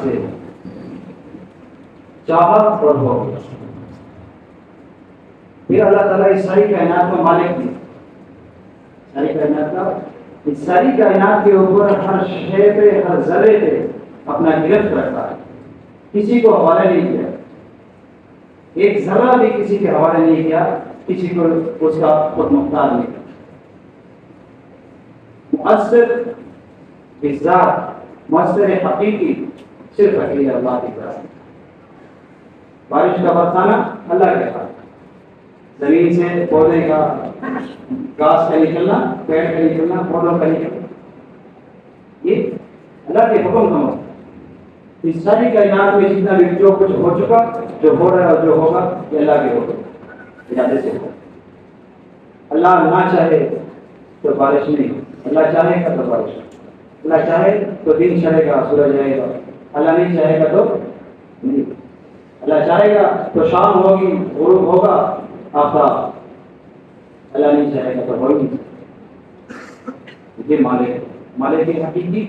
سے چاہت اور ہو گیا. پھر اللہ تعالیٰ اس ساری کائنات کا مالک ہے. ساری کائنات کا اس ساری کائنات کے اوپر ہر شے پہ ہر ذرے پہ اپنا گرفت رکھا ہے. کسی کو حوالے نہیں کیا. ایک ذرہ بھی کسی کے حوالے نہیں کیا. کسی کو اس کا خود مختار نہیں کیا. مؤثر بذات مؤثر حقیقی صرف اکیلے اللہ کی طرف. بارش کا برسانا اللہ کے پاس. زمین سے پودے کا گھاس کا نکلنا, پیڑ کا نکلنا, پودوں کا نکلنا, یہ اللہ کے حکم کا مطلب. اس ساری کائنات میں جتنا بھی جو کچھ ہو چکا, جو ہو رہا ہے, جو ہوگا, یہ اللہ کے حکم ارادے سے ہوگا. اللہ نہ چاہے تو بارش نہیں, اللہ چاہے گا تو بارش, اللہ چاہے تو دن چڑھے گا, سورج آئے گا, اللہ نہیں چاہے گا تو نہیں. اللہ چاہے گا تو شام ہوگی, غروب ہوگا, آفتاب. اللہ نہیں چاہے گا تو ہو ہی نہیں. یہ مالک ہے, مالک کی حقیقی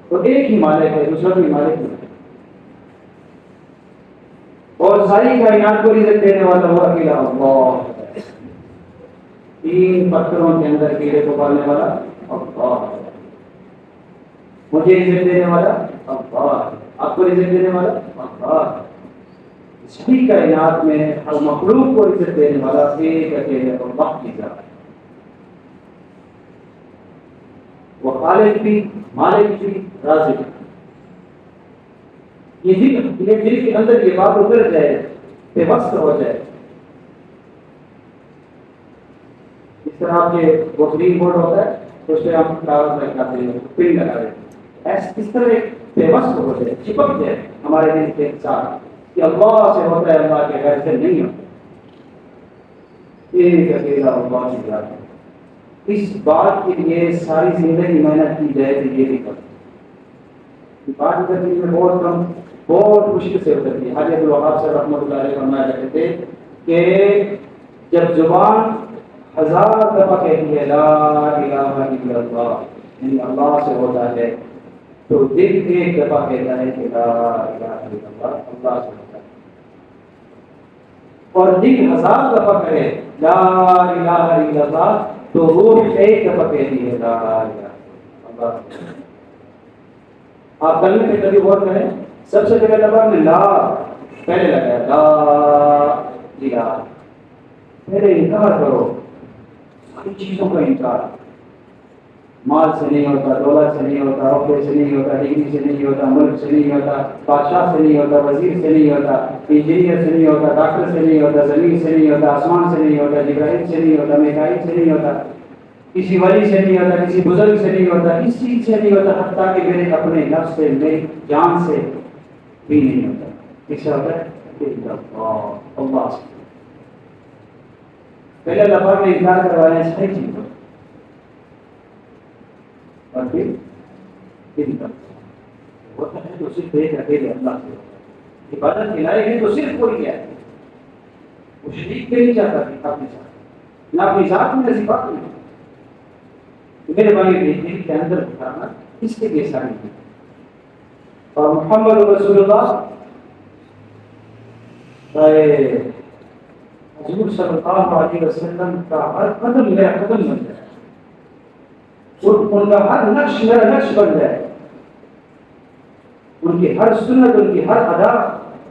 تو ایک ہی مالک ہے, دوسرا کوئی مالک نہیں. اور ساری کائنات کو رزق دینے والا وہ اکیلا اللہ. تین پتھروں کے اندر کیڑے کو پالنے والا اللہ. مجھے رزق دینے والا اللہ, آپ کو رزق دینے والا اللہ. ساری کائنات میں ہر مخلوق کو رزق دینے والا ایک اکیلے اللہ کی ذات. وہ خالق بھی, مالک بھی, رازق بھی. یہ دل کے اندر یہ بات اتر جائے, بے وقت ہو جائے. اس طرح کے وہ گرین بورڈ ہوتا ہے, تو اس پہ ہم کاغذ لگاتے ہیں, پن لگا دیتے ہیں. اس طرح بے وقت ہو جائے, چپک جائے ہمارے دل کے ساتھ کہ اللہ سے ہوتا ہے, اللہ کے غیر سے نہیں ہوتا. ایک اکیلا اللہ کی ذات ہے. اس بات کے لیے ساری زندگی محنت کی جائے تو یہ بھی کرتے. بات کرنے میں بہت کم, بہت مشکل سے اترتی ہے. حاجی عبدالوہاب صاحب رحمۃ اللہ علیہ فرمایا کرتے تھے کہ جب زبان 1000 دفعہ کہتی ہے لا الہ الا اللہ, یعنی اللہ سے ہوتا ہے, تو دل ایک دفعہ کہتا ہے کہ لا الہ الا اللہ, اللہ سے ہوتا ہے. اور دل 1000 دفعہ کہے لا الہ الا اللہ, تو روح ایک دفعہ کہتی ہے لا الہ الا اللہ. آپ کلمے پہ کبھی غور کریں, سب سے پہلے دفعہ میں لا پہلے لگایا, لا الہ. پہلے انکار کرو ساری چیزوں کا انکار. مال سے نہیں ہوتا, دولت سے نہیں ہوتا, عہدے سے نہیں ہوتا, ڈگری سے نہیں ہوتا, ملک سے نہیں ہوتا, بادشاہ سے نہیں ہوتا, وزیر سے نہیں ہوتا, انجینئر سے نہیں ہوتا, ڈاکٹر سے نہیں ہوتا, زمین سے نہیں ہوتا, آسمان سے نہیں ہوتا, جبرائیل سے نہیں ہوتا, میکائیل سے نہیں ہوتا, کسی ولی سے نہیں ہوتا, کسی بزرگ سے نہیں ہوتا, کسی چیز سے نہیں ہوتا, حتیٰ کہ میرے اپنے نفس سے, میری جان سے بھی نہیں ہوتا. کس سے ہوتا ہے؟ اللہ سے. پہلے اللہ پاک نے انکار کروایا ہے صحیح چیز, اور پھر ہوتا ہے تو صرف ایک اکیلے اللہ سے ہوتا ہے. عبادت کے لائق ہے تو صرف کوئی کیا ہے, وہ شریک بھی نہیں چاہتا اپنے ساتھ, نہ اپنی ذات میں ایسی بات نہیں. میرے بھائی دل کے اندر اتارنا اس کے لیے ساری ہے. اور محمد رسول اللہ حضور صلی اللہ علیہ وسلم کا ہر قدم میرا قدم بن جائے, ان کا ہر نقش میرا نقش بن جائے, ان کی ہر سنت, ان کی ہر ادا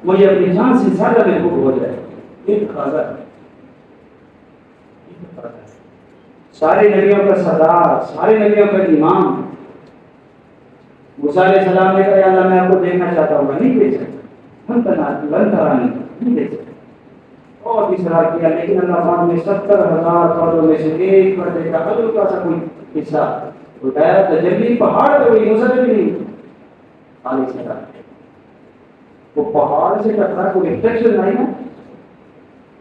مجھے اپنی جان سے زیادہ محبوب ہو جائے. یہ تقاضا ہے. سارے نبیوں کا سردار, سارے نبیوں کا امام. موسیٰ علیہ السلام نے کہا یا اللہ میں آپ کو دیکھنا چاہتا ہوں, نہیں دیکھ سکتا, نہیں دیکھ سکتا. اور اصرار کیا, لیکن اللہ پاک نے 70,000 پردوں میں سے ایک پردے کا ہلکا سا کوئی حصہ بتایا. تجلی پہاڑ پہ ہوئی, موسیٰ نے بھی نہیں علیہ السلام. وہ پہاڑ سے ٹکرا کوئی ریفلیکشن آئی نا,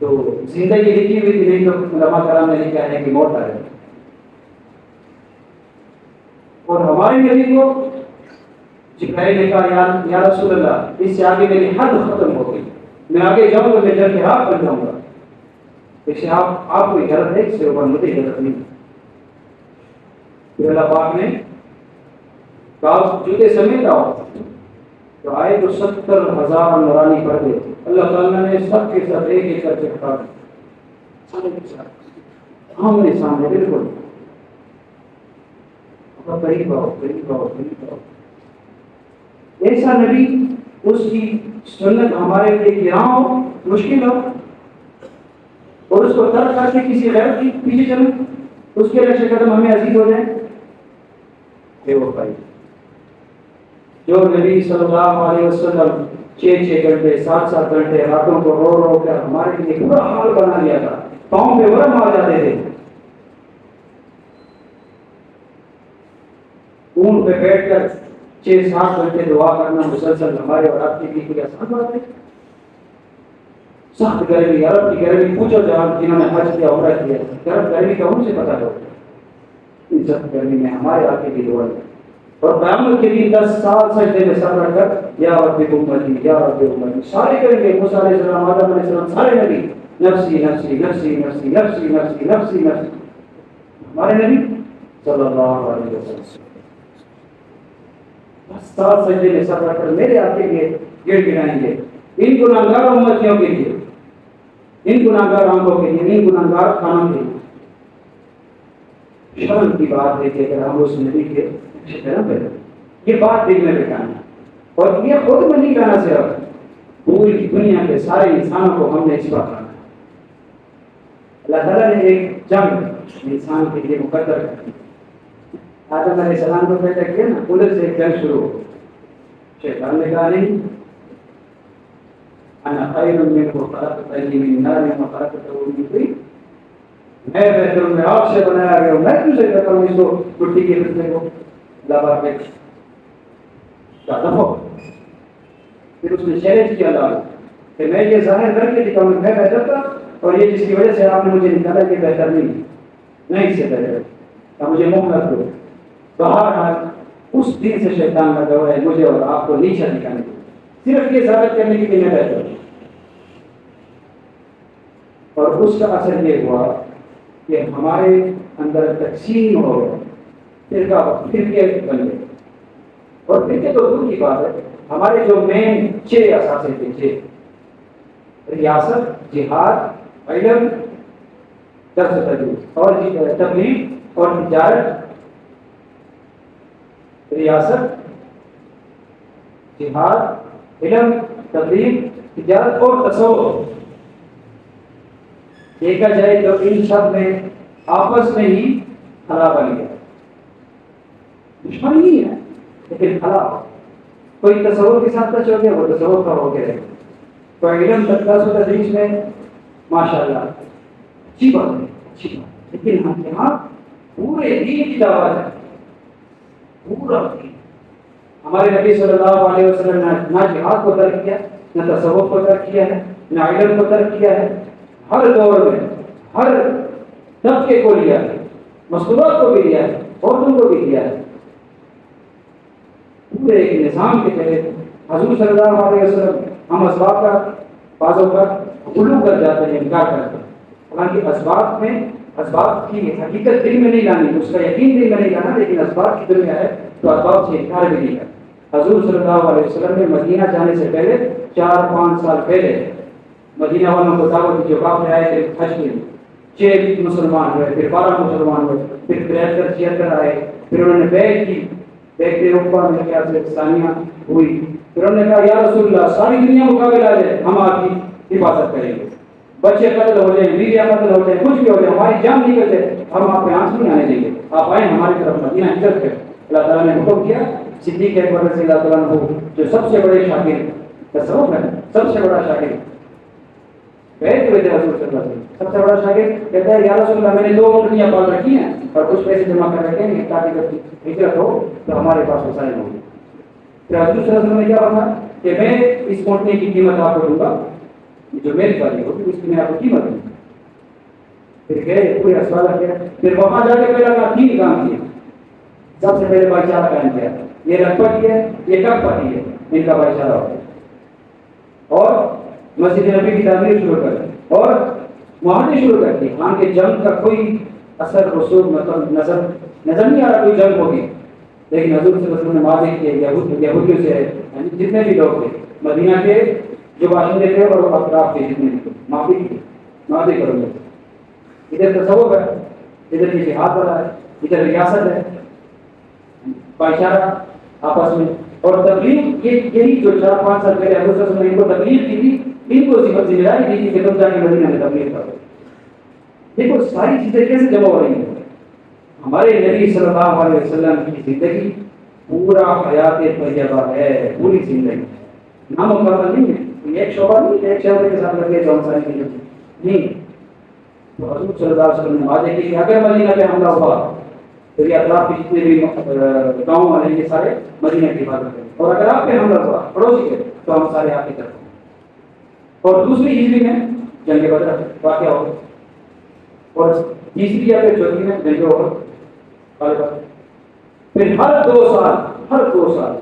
تو زندگی لکھی ہوئی تھی, نہیں تو علماء کرام نے لکھا ہے کہ موت آ جائے. اور ہمارے نبی کو جبرائیل نے کہا یا رسول اللہ اس سے آگے میری حد ختم ہو گئی, میں آگے جاؤں گا, میں جل کے ہاتھ بن جاؤں گا. اس سے آپ کوئی غلط ہے, اس سے اوپر مجھے غلط نہیں. پھر اللہ پاک نے کہا جوتے سمیت آؤ, تو آئے تو 70,000 نورانی پردے، اللہ تعالیٰ نے سب کے ساتھ ایک ایک کر کے اٹھا آمنے سامنے بالکل قریب آؤ قریب آؤ قریب آؤ. ایسا نبی، اس کی سنت ہمارے لیے گراں ہو، مشکل ہو، اور اس کو ترک کر کے کسی غیر کی پیچھے چلیں، اس کے نقش قدم ہمیں عزیز ہو جائیں. بے وفائی. جو نبی صلی اللہ علیہ وسلم 6 گھنٹے 7 گھنٹے راتوں کو رو رو کر ہمارے لیے برا حال بنا لیا تھا، پاؤں پہ ورم آ جاتے تھے، اونٹ پہ بیٹھ کر 6-7 گھنٹے دعا کرنا مسلسل ہمارے اور آپ کے لیے کوئی آسان بات ہے؟ سخت گرمی، عرب کی گرمی پوچھو جنہوں نے حج کیا عمرہ کیا، گرمی کا ان سے پتہ ہو. ان سخت گرمی میں ہمارے آپ کی دعا ہے. اور قیامت کے لیے 10 سال سجدے میں سر رکھ کر یا رب امتی یا رب امتی سارے کریں گے. موسیٰ علیہ السلام، آدم علیہ السلام، سارے نبی نفسی نفسی نفسی نفسی نفسی نفسی نفسی نفسی. ہمارے نبی صلی اللہ علیہ وسلم 10 سال سجدے میں سر رکھ کر میرے آپ کے لیے گڑ گڑائیں گے. ان گناہگار امتیوں کے لیے، ان گناہگار آنکھوں کے لیے، ان گناہگار کانوں کے لیے. شرم کی بات ہے کہ اگر ہم اس نبی کے یہ بات دل میں بٹھانا، اور یہ خود میں نہیں کہنا، صرف پوری دنیا کے سارے انسانوں کو ہم نے اس بات کرنا. اللہ تعالیٰ نے ایک جنگ انسان کے لیے مقدر کر دی. آدم علیہ السلام کو پیدا کیا نا، ادھر سے ایک جنگ شروع ہو. شیطان نے کہا نہیں، انا خیر منہ خلقتنی من نار وخلقتہ من طین، میں بہتر ہوں، میں آگ سے بنایا گیا ہوں، میں کیوں سے کہتا ہوں اس کو مٹی کے فتنے کو لابا پہ دفعہ. پھر اس نے چیلنج کیا اللہ کہ میں یہ ظاہر کر کے دکھاؤں میں بہتر تھا، اور یہ جس کی وجہ سے آپ نے مجھے نکالا یہ بہتر نہیں اس سے بہتر ہے، مجھے مہلت دو. بہرحال اس دن سے شیطان لگا ہوا ہے مجھے اور آپ کو نیچے نکالنے کے، صرف یہ ثابت کرنے کے لیے میں بہتر ہوں. اور اس کا اثر یہ ہوا کہ ہمارے اندر تقسیم ہو گئے، فرقے بن گئے. اور فرقے تو دور کی بات ہے، ہمارے جو مین 6 اثاثے تھے، 6: ریاست، جہاد، علم، درس و تدریس اور تبلیغ اور تجارت. ریاست، جہاد، علم، تبلیغ، تجارت اور تصوف. دیکھا جائے تو ان سب میں آپس میں ہی خلا بن گیا. دشمنی نہیں ہے لیکن خلا. کوئی تصور کے ساتھ ٹچ ہو گیا وہ تصور کا ہو گیا، کوئی علم درس و تدریس میں ماشاء اللہ اچھی بات ہے، اچھی بات. لیکن ہم یہاں پورے دین کی دعوت ہے، پورا دین. ہمارے نبی صلی اللہ علیہ وسلم نے نہ جہاد کو ترک کیا، نہ تصوف کو ترک کیا ہے، نہ علم کو ترک کیا ہے. ہر دور میں ہر طبقے کو لیا ہے، مستورات کو بھی لیا ہے، عورتوں کو بھی لیا ہے. پورے ایک نظام کے تحت حضور صلی اللہ علیہ وسلم. ہم اسباب کا بعض اوقات غلو کر جاتے ہیں، انکار کرتے ہیں. حالانکہ اسباب کی حقیقت دل میں نہیں لانی، اس کا یقین دل میں نہیں لانا، لیکن اسباب کی دنیا ہے تو اسباب سے انکار بھی نہیں کرتا. حضور صلی اللہ علیہ وسلم نے مدینہ جانے سے پہلے 4-5 سال پہلے مدینہ والوں کو دعوت دی. جو کافر آئے تھے حج کے لیے 6 مسلمان ہوئے، پھر 12 مسلمان ہوئے، پھر 73-76 آئے. پھر انہوں نے بیعت کی، بیعت عقبہ میں کیا سے ثانیہ ہوئی. پھر انہوں نے کہا یا رسول اللہ ساری دنیا مقابل آ جائے ہم آپ کی حفاظت کریں گے، بچے قتل ہو جائیں، بیویاں قتل ہو جائیں، کچھ بھی ہو جائے، ہماری جان نکل جائے، ہم آپ پہ آنچ نہیں آنے دیں گے، آپ آئیں ہماری طرف مدینہ ہجرت کریں. اللہ تعالیٰ نے حکم کیا. صدیق اکبر رضی اللہ تعالیٰ عنہ جو سب سے بڑے شاگرد تصوف ہے، سب سے بڑا شاگرد بیعت ہوئے تھے حضور صلی اللہ علیہ وسلم، سب سے بڑا شاگرد کہتا ہے یا رسول اللہ میں نے 2 اونٹنیاں پال رکھی ہیں اور کچھ پیسے جمع کر رکھے ہیں تاکہ جب ہجرت ہو تو ہمارے پاس وسائل ہوں گے. پھر حضور صلی اللہ علیہ وسلم نے کیا کہا کہ میں اس اونٹنی کی قیمت آپ کو دوں گا، جو میری والی ہوگی اس کی میں آپ کو قیمت دوں گا. پھر گئے پورے اسباب کیا. پھر وہاں جا کے پہلا 3 کام کیے. سب سے پہلے بھائی چارہ قائم کیا. یہ رغبت ہے، یہ کب پتی ہے، ان کا بھائی چارہ ہو. اور مسجد نبی کی تعمیر شروع کر دی اور معاہدے شروع کر دی. ہاں کہ جنگ کا کوئی اثر رسوخ مطلب نظر نہیں آ رہا کوئی جنگ ہوگی، لیکن حضور صلی اللہ علیہ وسلم نے معاہدے کیے یہودیوں سے یعنی جتنے بھی لوگ تھے مدینہ کے جو باشندے تھے اور اطراف کے جتنے بھی تھے معافی کرو گے. ادھر تصوف ہے، ادھر یہ جہاد والا ہے، ادھر ریاست ہے، بھائی چارہ آپس میں. اور تبلیغ یہی جو 4-5 سال پہلے حضرت صلی اللہ علیہ وسلم نے ان کو تبلیغ کی تھی، ان کو ذمہ داری دی تھی کہ تم جا کے مدینہ میں تبلیغ کرو. دیکھو ساری چیزیں کیسے جمع ہو رہی ہیں. ہمارے نبی صلی اللہ علیہ وسلم کی زندگی پورا حیات طیبہ ہے، پوری زندگی نامکمل نہیں ہے. ایک شعبہ نہیں، ایک شعبے کے ساتھ لگے جو ہم ساری چیزیں نہیں. تو حضور صلی اللہ علیہ وسلم نے وعدے کی کہ اگر مدینہ پہ حملہ ہوا تو یہ اطراف کے جتنے بھی گاؤں والے یہ سارے مدینہ کی حفاظت کریں، اور اگر آپ پہ حملہ ہوا پڑوسی کے تو ہم سارے آپ کی طرف. اور دوسری ہجری میں جنگ بدر واقع ہو، اور تیسری یا پھر چوتھی میں جنگ احد. پھر ہر 2 سال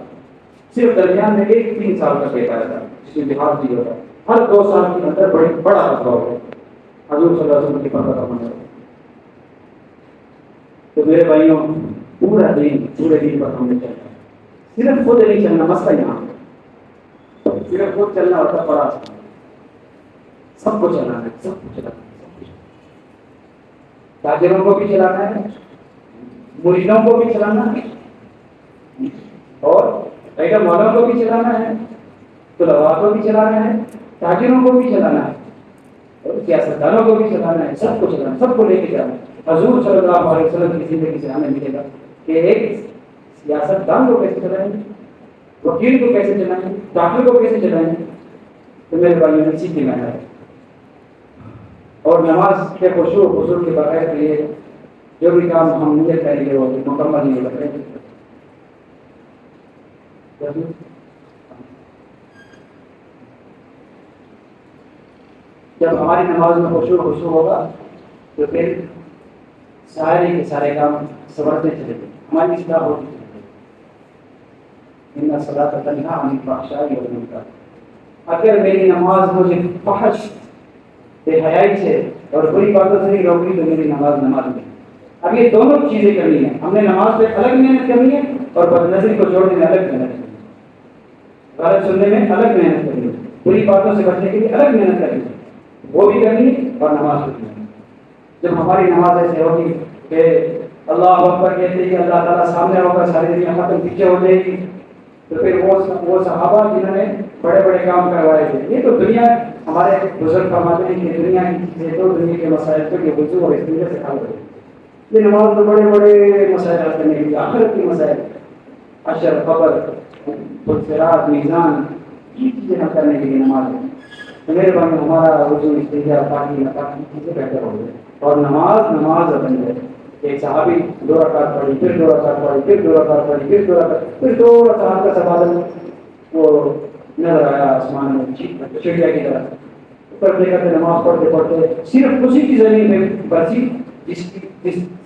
صرف درمیان میں 3 سال کا گیپ آیا تھا جس میں جہاد بھی ہوتا. ہر 2 سال کے اندر بڑا بدلاؤ ہو حضور صلی اللہ علیہ وسلم کی پتہ کا منظر. تو میرے بھائیوں پورے دین پر ہم نے چلنا، صرف خود نہیں چلنا. مسئلہ یہاں صرف خود چلنا ہوتا بڑا سب کو چلانا ہے، سب کو چلانا ہے. تاجروں کو بھی چلانا ہے، مریدوں کو بھی چلانا ہے، اور ایٹم والوں کو بھی چلانا ہے، طلباء کو بھی چلانا ہے، تاجروں کو بھی چلانا ہے، اور سیاستدانوں کو بھی چلانا ہے. سب کو چلانا، سب کو لے کے جانا ہے. حضور صلی اللہ علیہ وسلم کی زندگی سے ہمیں ملے گا کہ ایک سیاستدان کو کیسے چلائیں گے، وکیل کو کیسے چلائیں گے، ڈاکٹر کو کیسے چلائیں گے. تو میرے بھائی اسی کی محنت ہے. اور نماز کے خشوع و خضوع کے بغیر یہ جو بھی کام ہم نیت کریں گے وہ مکمل نہیں ہو سکتے. جب ہماری نماز میں خشوع و خضوع ہوگا تو پھر سارے کے سارے کام سنورتے چلے گئے، ہماری اصلاح ہوتی چلے گی. ان الصلاۃ تنہی عن الفحشاء والمنکر. اگر میری نماز مجھے فحش بے حیائی سے اور بری باتوں سے نہیں روکی تو میری نماز نہیں. اب یہ دونوں چیزیں کرنی ہے. ہم نے نماز پہ الگ محنت کرنی ہے اور بدنظری کو چھوڑنے میں الگ محنت کرنی ہے. غلط سننے میں الگ محنت کرنی ہے، بری باتوں سے بچنے کے لیے الگ محنت کرنی ہے، وہ بھی کرنی ہے اور نماز بھی کرنی ہے. جب ہماری نماز ایسے ہوگی کہ اللہ اکبر کہتے ہیں کہ اللہ تعالیٰ سامنے ہوگا، ساری دنیا ختم پیچھے ہو جائے گی، تو پھر وہ صحابہ جنہوں نے بڑے بڑے کام کروائے تھے. یہ تو دنیا ہمارے بزرگ فرماتے ہیں کہ دنیا کی چیزیں تو دنیا کے مسائل کو یہ وضو اور استنجا سے حل ہوئی. یہ نماز تو بڑے بڑے مسائل حل کرنے کے لیے، آخرت کی مسائل، حشر، قبر، صراط، میزان، یہ چیزیں حل کرنے کے لیے نماز ہے. تو میرے بھائی ہمارا وضو، استنجا، پاکی ناپاکی چیزیں بہتر ہو گئے اور نماز بن گئے. ایک صحابی 2 رکعت پڑھی، پھر 2 رکعت پڑھی، پھر 2 رکعت پڑھی، پھر 2 رکعت، پھر 2 رکعت کا سوال وہ نظر آیا آسمان میں چڑیا کی طرح. اوپر دیکھا کہ نماز پڑھتے پڑھتے صرف اسی کی زمین میں برسی جس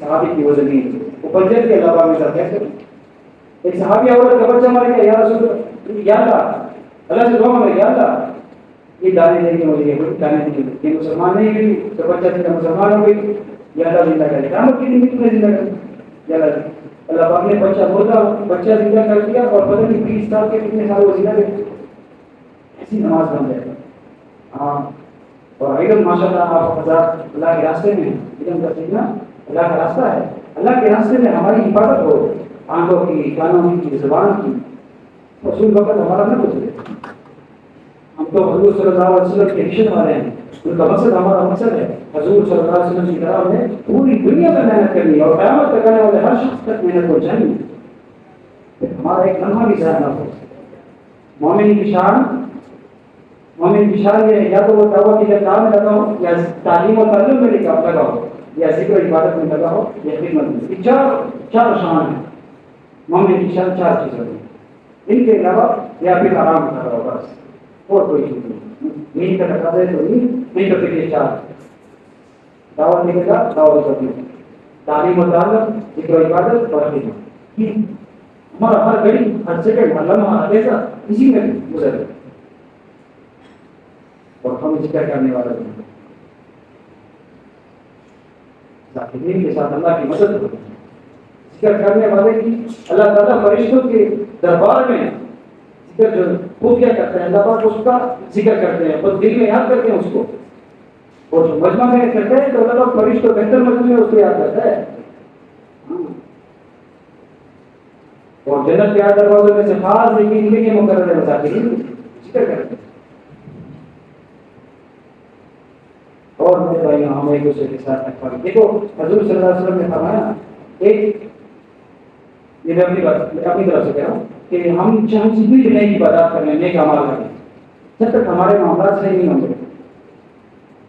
صحابی کی وہ زمین تھی. وہ بنجر کے علاوہ میں کیسے ایک صحابی عورت کا بچہ مر گیا، یا رسول اللہ، یا اللہ سے دعا مانگے، یا اللہ یہ دانے دیں گے مجھے، یہ دانے دیں گے، یہ مسلمان نہیں ہوئی تو بچہ تیرا مسلمان ہو گئی، یا اللہ زندہ کرے. قیامت کے دن کتنے زندہ کرے، یا اللہ پاک نے بچہ زندہ کر دیا اور پتہ نہیں 20 سال کے کتنے سال وہ زندہ رہے. ایسی نماز بن جائے. ہاں، اور علم ماشاء اللہ آپ حضرات اللہ کے راستے میں علم کا سیکھنا اللہ کا راستہ ہے. اللہ کے راستے میں ہماری حفاظت ہو، آنکھوں کی، کانوں کی، زبان کی. رسول وقت ہمارا نہ گزرے. ہم تو حضور صلی اللہ علیہ وسلم کے رشتے والے ہیں، ان کا مقصد ہمارا مقصد ہے. حضور صلی اللہ علیہ وسلم کی طرح ہمیں پوری دنیا میں محنت کرنی ہے اور قیامت تک آنے والے ہر شخص تک محنت پہنچانی ہے. ہمارا ایک لمحہ بھی ضائع نہ ہو. مومن کی شان یہ ہے یا تو وہ دعوت کے کام میں لگا ہو، یا تعلیم و تعلم میں لگا ہو، یا ذکر و عبادت میں لگا ہو، یا خدمت میں. یہ چار شان ہیں. مومن کی شان 4 چیزیں ہیں. ان کے علاوہ یا پھر آرام کر رہا ہو، بس اور کوئی چیز نہیں. نیند کا ٹکا دے تو نہیں تو پھر یہ 4 دعوت نکلے گا، دعوت کرنی، تعلیم و تعلم، ذکر و عبادت اور خدمت. ہمارا ہر گھڑی، ہر سیکنڈ، ہر لمحہ، ہر ایسا اسی میں گزر ہے اور ہم ذکر کرنے والے ہیں. ذاکرین کے ساتھ اللہ کی مدد ہوتی ہے. ذکر کرنے والے کی اللہ تعالیٰ فرشتوں کے دربار میں ذکر جو خفیہ کرتے ہیں اللہ پاک اس کا ذکر کرتے ہیں اور دل میں یاد کرتے ہیں اس کو. اور جو مجمع میں کرتے ہیں تو اللہ پاک فرشتوں کو بہتر مجمع میں اس کو یاد کرتا ہے. اور جنت کے 8 دروازوں میں سے خاص لیکن کے مقرر مساکین ذکر کرتے ہیں. اور میرے بھائی ہم ایک دوسرے کے ساتھ رکھا دیکھو حضور صلی اللہ علیہ وسلم نے فرمایا ایک یہ میں اپنی طرف سے کہہ رہا ہوں کہ ہم چاہے جتنی بھی نئی عبادات کر لیں نیک اعمال کریں جب تک ہمارے معاملات صحیح نہیں ہوں گے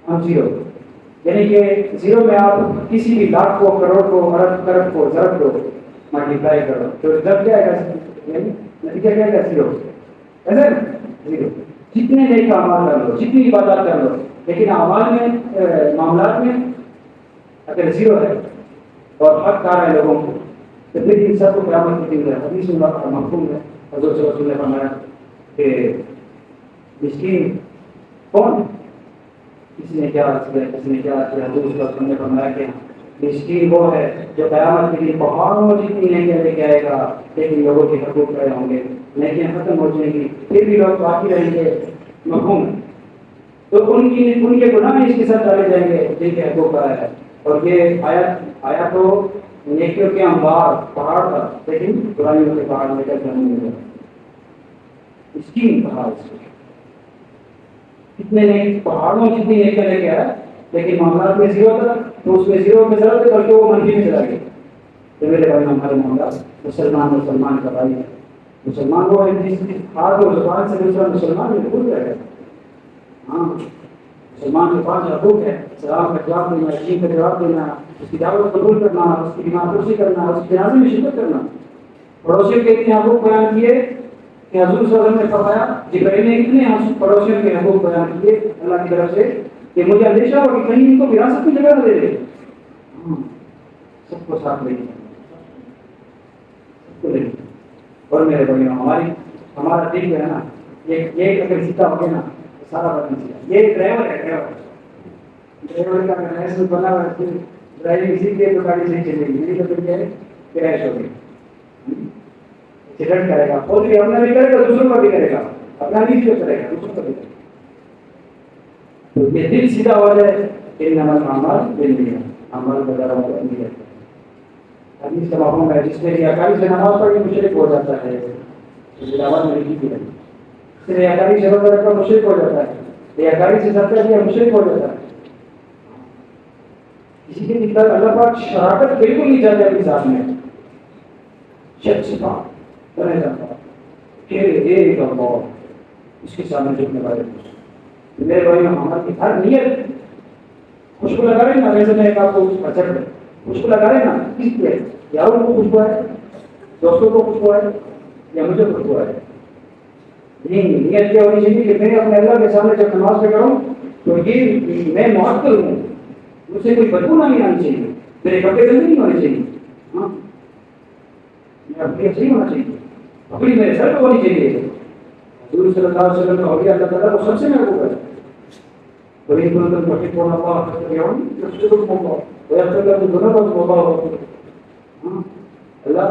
ہم زیرو. یعنی کہ زیرو میں آپ کسی بھی لاکھ کو کروڑ کو ارب کرب کو ضرب کو ملٹیپلائی کرو تو جب کیا ہے یعنی نتیجہ کیا ہے زیرو. ایسے زیرو. جتنے نیک اعمال کر لو جتنی عبادات کر لو لیکن اعمال میں معاملات میں اگر زیرو ہے اور حق کار ہے لوگوں کو تو پھر ان سب کو قیامت کی دن ہے. حدیث اللہ کا مفہوم ہے. حضرت صلی اللہ علیہ وسلم نے فرمایا کہ مسکین کون کسی نے کیا کیا کسی نے کیا کیا. حضرت صلی اللہ علیہ وسلم نے فرمایا کہ مسکین وہ ہے جو قیامت کے دن پہاڑوں جتنی نیکیاں لے کے آئے گا لیکن لوگوں کے حقوق رہے ہوں گے نیکیاں ختم ہو جائیں گی پھر بھی لوگ باقی رہیں گے. مفہوم تو ان کے گناہ اس کے ساتھ ڈالے جائیں گے جن کے حقوق آیا ہے. اور یہ آیا تو نیکیوں کے انبار پہاڑ پر لیکن برائیوں کے پہاڑ میں کر نہیں ملے. اسکیم پہاڑ کتنے نہیں پہاڑوں جتنی نیکیاں لے کے آیا لیکن معاملات میں زیرو تھا تو اس میں زیرو میں ضرورت ہے بلکہ وہ منفی میں چلا گیا. تو میرے بھائی ہمارے معاملات مسلمان کا بھائی ہے. مسلمان وہ ہے جس کی ہاتھ اور زبان سے دوسرا مسلمان میں بھول رہے ہیں. ہاں مسلمان کے پاس حقوق ہے. سلام کا جواب دینا جی کا جواب دینا اس کی دعوت قبول کرنا اس کی بیمار پرسی کرنا اس کے جنازے میں شرکت کرنا. پڑوسیوں کے اتنے حقوق بیان کیے کہ حضور صلی اللہ علیہ وسلم نے فرمایا جبرائیل نے اتنے پڑوسیوں کے حقوق بیان کیے اللہ کی طرف سے کہ مجھے اندیشہ ہوا کہ کہیں ان کو وراثت کی جگہ نہ دے دے. سب کو ساتھ لے اور میرے بھائی ہمارا دل جو ہے نا یہ اگر سیدھا ہو گیا نا سارا بدن سیدھا. یہ ڈرائیور ہے ڈرائیور کا لائسنس بنا ہوا ہے ڈرائیونگ سیکھ کے تو گاڑی صحیح چلے گی. میری تو کیا ہے کریش ہو گئی ایکسیڈنٹ کرے گا خود بھی اپنا بھی کرے گا دوسروں کا بھی کرے گا اپنا بھی کرے گا دوسروں کا بھی کرے گا. تو یہ دل سیدھا ہو جائے ان عمل دل دیا عمل وغیرہ نہیں رہتا. حدیث کا مفہوم ہے جس نے ریاکاری سے نماز پڑھی مشرک ہو جاتا ہے. آواز میں لکھی ہے ریاکاری سے روزہ رکھا مشرک ہو جاتا ہے. ریاکاری سے صدقہ دیا مشرک ہو جاتا ہے. اسی کے طرح اللہ پاک شراکت بالکل نہیں چاہتے اپنی ذات میں شخص بنے جاتا ہے پھر ایک اللہ اس کے سامنے جھکنے والے. میرے بھائی ہماری ہر نیت خوشبو لگا رہے نا ویسے میں ایک آپ کو خوشبو لگا رہے نا کس لیے یاروں کو خوشبو ہے دوستوں کو خوشبو ہے یا مجھے خوشبو ہے. نہیں نیت کیا ہونی چاہیے کہ میں اپنے اللہ کے سامنے جب نماز پہ کروں تو یہ میں معطل ہوں مجھ سے کوئی بدبو نہیں آنی چاہیے میرے کپڑے گندے نہیں ہونے چاہیے. ہاں میرا پیٹ صحیح ہونا چاہیے اپنی میرے سر پہ ہونی چاہیے. حضور صلی اللہ علیہ وسلم کا ہو گیا اللہ تعالیٰ کو سب سے محبوب ہے. وہی بولتے ہیں کہ کون اللہ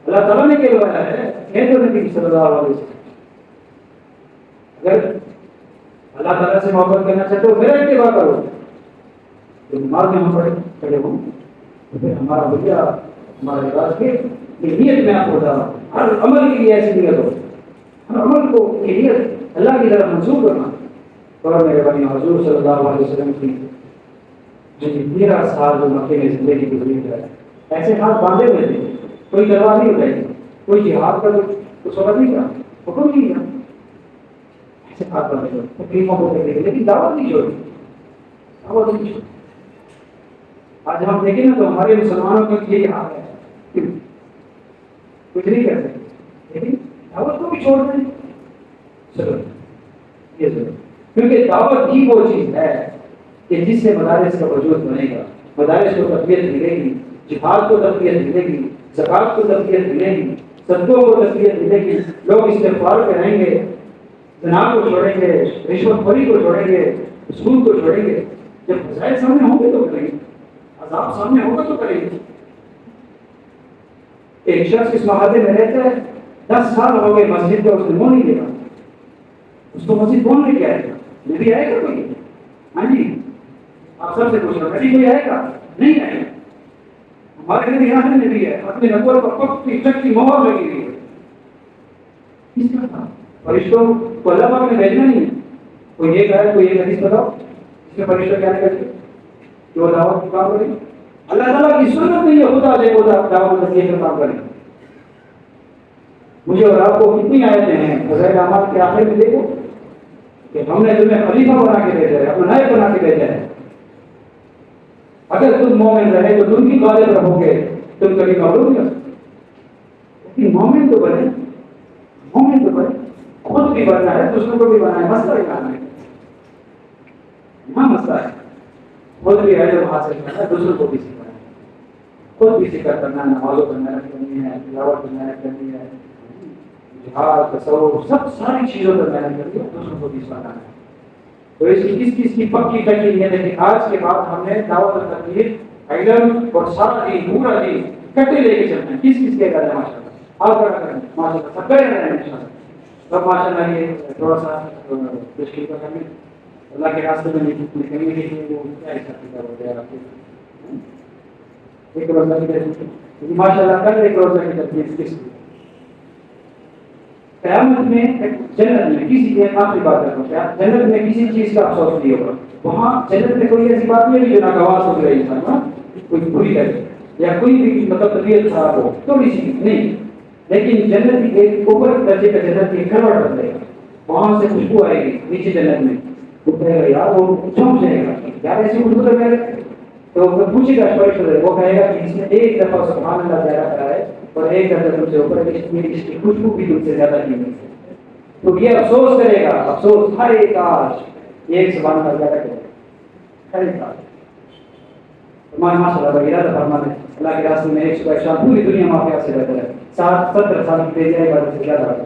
اللہ تعالیٰ نے کہلوایا ہے کہتے نبی صلی اللہ علیہ وسلم اگر اللہ تعالیٰ سے محبت کرنا چاہتے ہو میرا اتباع کرو. جو نماز میں ہم پڑھے کھڑے ہوں تو پھر ہمارا بھیا ہمارا لباس کے نیت میں آپ کو بتا رہا ہوں ہر عمل کے لیے ایسی نیت ہو ہر عمل کو نیت اللہ کی طرف منسوخ کرنا. اور میرے بھائی حضور صلی اللہ علیہ وسلم کی جو 13 سال جو مکے میں زندگی گزری ہے ایسے ہاتھ باندھے ہوئے تھے کوئی تلوار نہیں اٹھائی کوئی جہاد کا تو سبق نہیں تھا حکم نہیں تھا ایسے ہاتھ باندھے ہوئے تکلیفوں کو دیکھے تھے لیکن دعوت نہیں چھوڑی دعوت نہیں چھوڑی. آج ہم دیکھیں نا تو ہمارے مسلمانوں کا یہی حال ہے کچھ نہیں کر سکتے لیکن دعوت کو بھی چھوڑ دیں. چلو یہ ضرور کیونکہ دعوت ہی وہ چیز ہے کہ جس سے مدارس کا وجود بنے گا. مدارس کو تربیت ملے گی جہاد کو تربیت ملے گی زکات کو تربیت ملے گی صدقوں کو تربیت ملے گی. لوگ استغفار پہ رہیں گے زنا کو چھوڑیں گے رشوت خوری کو چھوڑیں گے سود کو چھوڑیں گے. جب مسائل سامنے ہوں گے تو کریں گے عذاب سامنے ہوگا تو کریں گے. ایک شخص اس معاہدے میں رہتا ہے 10 سال ہو گئے مسجد کا، اس نے منہ نہیں دیکھا، اس کو مسجد کون لے کے آئے گا؟ نبی آئے گا کوئی؟ ہاں جی، آپ سب سے پوچھ رہا ہوں، کوئی آئے گا؟ نہیں آئے گا۔ ہمارے گھر یہاں سے نبی ہے، اپنے نبوت پر پکی چکی مہر لگی ہوئی ہے۔ کس کا تھا؟ فرشتوں کو اللہ پاک نے بھیجنا نہیں ہے۔ کوئی یہ کہا ہے، کوئی یہ حدیث بتاؤ اس میں فرشتوں کیا نہیں کرتے جو دعوت کا کام کریں؟ اللہ تعالیٰ کی سنت نہیں ہے خدا سے خدا دعوت نصیحت کا کام کریں۔ مجھے اور آپ کو کتنی آیتیں ہیں فضائل اعمال کے آخر میں دیکھو کہ ہم نے تمہیں خلیفہ بنا کے بھیجا ہے، اپنا نائب بنا کے بھیجا ہے۔ اگر تم مومن رہے تو تم کی غالب رہو گے، تم کبھی معلوم نہیں ہو سکتے۔ لیکن مومن تو بنے، مومن تو بنے، خود بھی بننا ہے، دوسروں کو بھی بننا ہے، مسئلہ کرنا ہے۔ یہاں مسئلہ ہے، خود بھی علم حاصل کرنا ہے، دوسروں کو بھی سکھانا ہے، خود بھی ذکر کرنا ہے، نمازوں پر محنت کرنی ہے، تلاوت پر محنت کرنی ہے، جہاد تصور سب ساری چیزوں پر محنت کرنی ہے، دوسروں کو بھی سکھانا ہے۔ تو اس کی پکی ٹکی نیت ہے کہ آج کے بعد ہم نے دعوت اور تبلیغ علم اور سارا دین پورا دین کٹے لے کے چلنا ہے۔ کس کے کرنا ہے؟ ماشاء اللہ آپ کا کرنا ہے، ماشاء اللہ سب کا رہنا ہے انشاءاللہ۔ سب ماشاء اللہ یہ تھوڑا سا مشکل کا کریں اللہ کے راستے میں نکلنے کے لیے وہ کیا حساب ہو گیا آپ کو ایک روزہ کی ماشاء اللہ کل ایک روزہ کی تکلیف کس کی قیامت میں جنت میں کسی کی آخری بات کروں کیا جنت میں کسی چیز کا افسوس نہیں ہوگا۔ وہاں جنت میں کوئی ایسی بات نہیں ہے جو ناگوار ہو گئی انسان کوئی بری کرے یا کوئی بھی مطلب طبیعت خراب ہو تھوڑی سی نہیں، لیکن جنت کی ایک اوپر درجے کا جنت کی کروٹ بدلے گا، وہاں سے خوشبو آئے گی نیچے جنت میں، وہ کہے گا یار وہ چونک جائے گا یار ایسی خوشبو تو میرے، تو وہ پوچھے گا وہ کہے گا کہ اس نے ایک دفعہ سبحان اللہ زیادہ کرا ہے اور ایک درجہ تم سے اوپر ہے، اس کی خوشبو بھی تم سے زیادہ کی ہے، تو یہ افسوس کرے گا، افسوس ہر ایک آج ایک سبحان اللہ زیادہ کرے گا ہر ایک آج۔ ماشاء اللہ ارادہ فرمانے اللہ کے راستے میں ایک صبح شام پوری دنیا معافیات سے بہتر ہے، 70 سال کی بے عبادت سے زیادہ ہے۔